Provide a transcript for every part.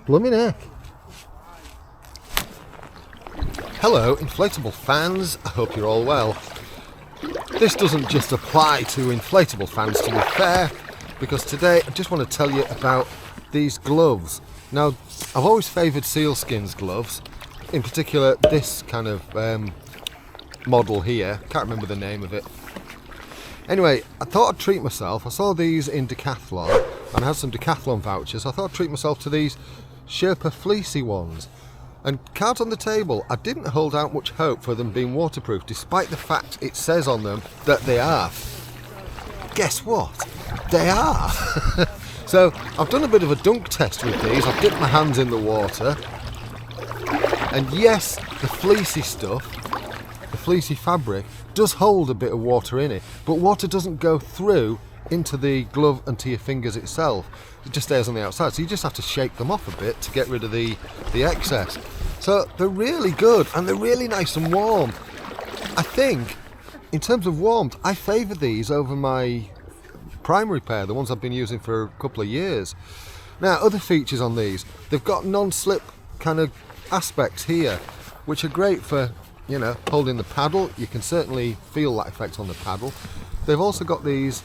Blooming heck. Hello, inflatable fans. I hope you're all well. This doesn't just apply to inflatable fans, to be fair, because today I just want to tell you about these gloves. Now, I've always favoured Sealskinz gloves, in particular this kind of model here. Can't remember the name of it. Anyway, I thought I'd treat myself. I saw these in Decathlon and I had some Decathlon vouchers. I thought I'd treat myself to these Sherpa fleecy ones. And cards on the table, I didn't hold out much hope for them being waterproof, despite the fact it says on them that they are. Guess what? They are. So I've done a bit of a dunk test with these. I've dipped my hands in the water. And yes, the fleecy stuff, the fleecy fabric, does hold a bit of water in it, but water doesn't go through into the glove and to your fingers itself. It just stays on the outside, so you just have to shake them off a bit to get rid of the excess. So they're really good and they're really nice and warm. I think in terms of warmth, I favour these over my primary pair, the ones I've been using for a couple of years. Now, other features on these, they've got non-slip kind of aspects here, which are great for, you know, holding the paddle. You can certainly feel that effect on the paddle. They've also got these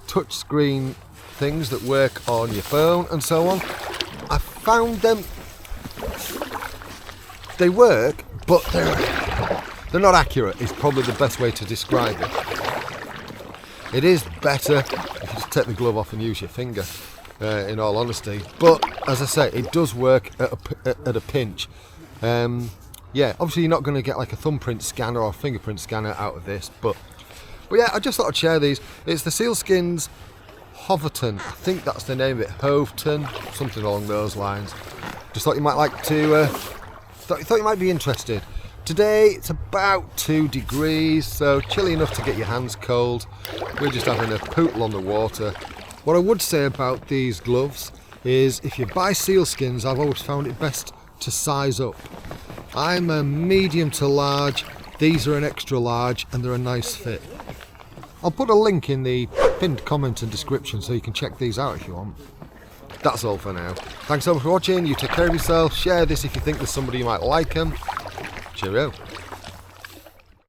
touch screen things that work on your phone and so on. I found them, they work, but they're not accurate is probably the best way to describe it. It is better if you just take the glove off and use your finger, in all honesty, but as I say, it does work at a pinch. Yeah, obviously you're not going to get like a thumbprint scanner or fingerprint scanner out of this, but yeah, I just thought I'd share these. It's the Sealskinz Hoveton, I think that's the name of it, Hoveton, something along those lines. Just thought you might like to, thought you might be interested. Today it's about 2 degrees, so chilly enough to get your hands cold. We're just having a poodle on the water. What I would say about these gloves is if you buy Sealskinz, I've always found it best to size up. I'm a medium to large, these are an extra large and they're a nice fit. I'll put a link in the pinned comment and description so you can check these out if you want. That's all for now. Thanks so much for watching, you take care of yourself, share this if you think there's somebody who might like them. Cheerio.